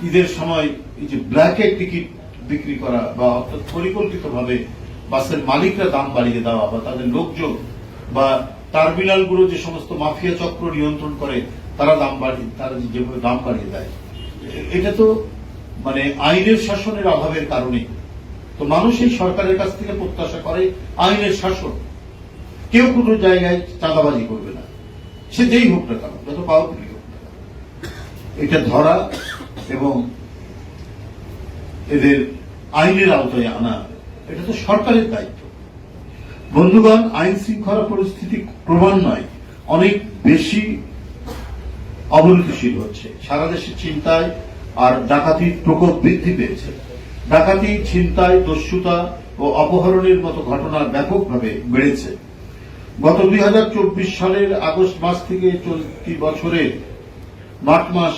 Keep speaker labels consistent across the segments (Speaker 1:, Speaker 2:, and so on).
Speaker 1: ঈদের সময় এই যে ব্ল্যাকে টিকিট বিক্রি করা বা অর্থাৎ পরিকল্পিতভাবে বাসের মালিকরা দাম বাড়িয়ে দেওয়া বা তাদের লোকজন বা টার্মিনালগুলো যে সমস্ত মাফিয়া চক্র নিয়ন্ত্রণ করে তারা যেভাবে দাম বাড়িয়ে দেয়, এটা তো মানে আইনের শাসনের অভাবের কারণে। তো মানুষ এই সরকারের কাছ থেকে প্রত্যাশা করে আইনের শাসন। কেউ কোনো জায়গায় চাঁদাবাজি করবে না, সে যেই হোক না কেন, যত পাওয়ারফুলি হোক না, এটা ধরা এবং এদের আইনের আওতায় আনা, এটা তো সরকারের দায়িত্ব। বন্ধুগণ, আইন শৃঙ্খলা পরিস্থিতি ক্রমান্বয়ে অনেক বেশি অবনতিশীল হচ্ছে। সারা দেশে ছিনতাই আর ডাকাতির প্রকোপ বৃদ্ধি পেয়েছে। ডাকাতি, ছিনতাই, দস্যুতা ও অপহরণের মতো ঘটনা ব্যাপকভাবে বেড়েছে। গত 2024 সালের আগস্ট মাস থেকে চলতি বছরের মার্চ মাস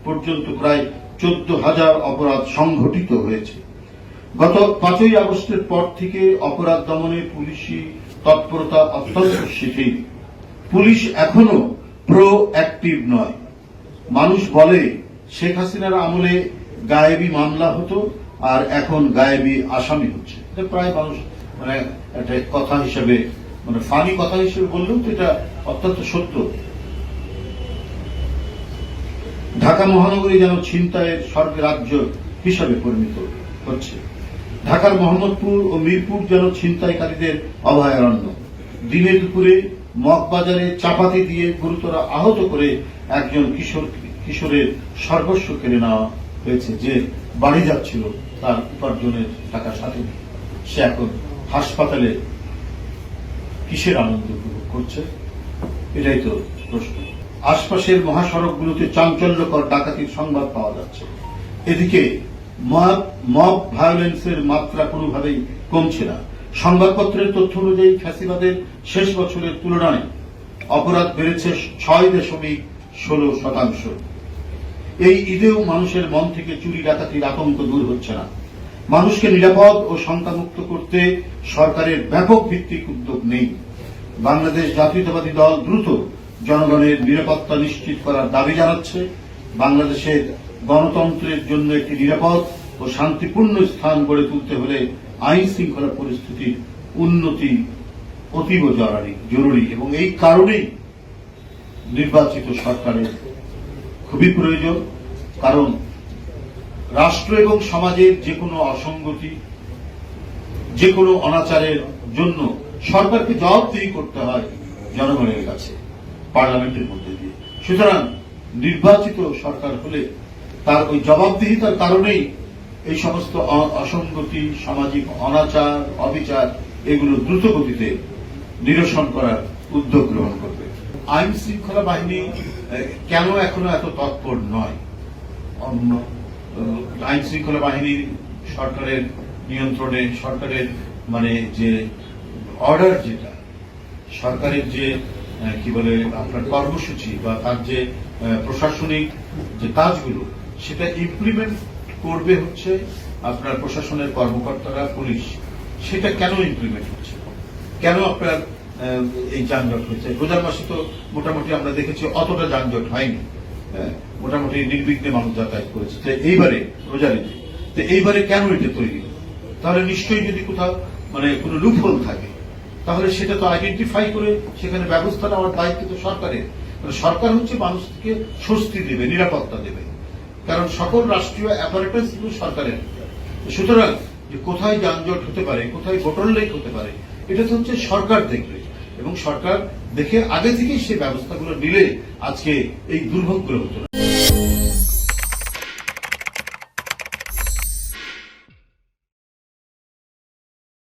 Speaker 1: পর্যন্ত প্রায় 14,000 অপরাধ সংঘটিত হয়েছে। গত 5ই আগস্টের পর থেকে অপরাধ দমনে পুলিশি তৎপরতা অত্যন্ত শিথিল। পুলিশ এখনো প্রোঅ্যাক্টিভ নয়। মানুষ বলে শেখ হাসিনার আমলে গায়েবী মামলা হতো আর এখন গায়েবী আসামি হচ্ছে। এটা প্রায় মানুষ মানে একটা কথা হিসেবে, মানে ফানি কথা হিসেবে বললেও তো এটা অত্যন্ত সত্য। ঢাকা মহানগরী যেন ছিনতাইয়ের স্বর্গ রাজ্য হিসাবে পরিণত হচ্ছে। ঢাকার মোহাম্মদপুর ও মিরপুর যেন ছিনতাইকারীদের অভয়ারণ্য। দিনে দুপুরে মগবাজারে চাপাতি দিয়ে গুরুতর আহত করে একজন কিশোরের সর্বস্ব কেড়ে নেওয়া হয়েছে। যে বাড়ি যাচ্ছিল তার উপার্জনের টাকা সাথে, সে এখন হাসপাতালে কিসের আনন্দ উপভোগ করছে, এটাই তো প্রশ্ন। আশপাশের মহাসড়কগুলোতে চাঞ্চল্যকর ডাকাতির সংবাদ পাওয়া যাচ্ছে। এদিকে মব ভায়োলেন্সের মাত্রা কোনোভাবেই কমছে না। সংবাদপত্রের তথ্য অনুযায়ী ফ্যাসিবাদের শেষ বছরের তুলনায় অপরাধ বেড়েছে 6.16%। এই ঈদেও মানুষের মন থেকে চুরি ডাকাতির আতঙ্ক দূর হচ্ছে না। মানুষকে নিরাপদ ও শঙ্কামুক্ত করতে সরকারের ব্যাপক ভিত্তিক উদ্যোগ নেই। বাংলাদেশ জাতীয়তাবাদী দল দ্রুত জনগণের নিরাপত্তা নিশ্চিত করার দাবি জানাচ্ছে। বাংলাদেশের গণতন্ত্রের জন্য একটি নিরাপদ ও শান্তিপূর্ণ স্থান গড়ে তুলতে হলে আইন শৃঙ্খলা পরিস্থিতির উন্নতি অতীব জরুরি এবং এই কারণেই নির্বাচিত সরকারের খুবই প্রয়োজন। কারণ রাষ্ট্র এবং সমাজের যে কোনো অসঙ্গতি, যে কোনো অনাচারের জন্য সরকারকে জবাবদিহি করতে হয় জনগণের কাছে, পার্লামেন্টের মধ্যে দিয়ে। সুতরাং নির্বাচিত সরকার হলে তার ওই জবাবদিহিতার কারণেই এই সমস্ত অসঙ্গতি, সামাজিক অনাচার, অবিচার এগুলো দ্রুত গতিতে নিরসন করার উদ্যোগ গ্রহণ করবে। আইন শৃঙ্খলা বাহিনী কেন এখনো এত তৎপর নয়? আইন শৃঙ্খলা বাহিনী সরকারের নিয়ন্ত্রণে, সরকারের মানে যে অর্ডার, যেটা সরকারের যে কি বলে আপনার কর্মসূচি বা তার যে প্রশাসনিক যে কাজগুলো, সেটা ইমপ্লিমেন্ট করবে হচ্ছে আপনার প্রশাসনের কর্মকর্তারা, পুলিশ। সেটা কেন ইমপ্লিমেন্ট হচ্ছে? কেন আপনার এই যানজট হচ্ছে? রোজার মাসে তো মোটামুটি আমরা দেখেছি অতটা যানজট হয়নি, মোটামুটি নির্বিঘ্নে মানুষ যাতায়াত করেছে। এইবারে রোজার ঈদে তো এইবারে কেন এটা তৈরি? তাহলে নিশ্চয়ই যদি কোথাও মানে কোনো লুপহোল থাকে, তাহলে সেটা তো আইডেন্টিফাই করে সেখানে ব্যবস্থা নেওয়ার দায়িত্ব তো সরকারের। সরকার হচ্ছে মানুষকে স্বস্তি দেবে, নিরাপত্তা দেবে, কারণ সকল রাষ্ট্রীয় অ্যাপারেটাস গুলো সরকারের। সুতরাং যে কোথায় যানজট হতে পারে, কোথায় বোটলনেক হতে পারে, এটা তো হচ্ছে সরকার দেখবে এবং সরকার দেখে আগে থেকেই সেই ব্যবস্থাগুলো নিলে আজকে এই দুর্ভোগগুলো হতো না।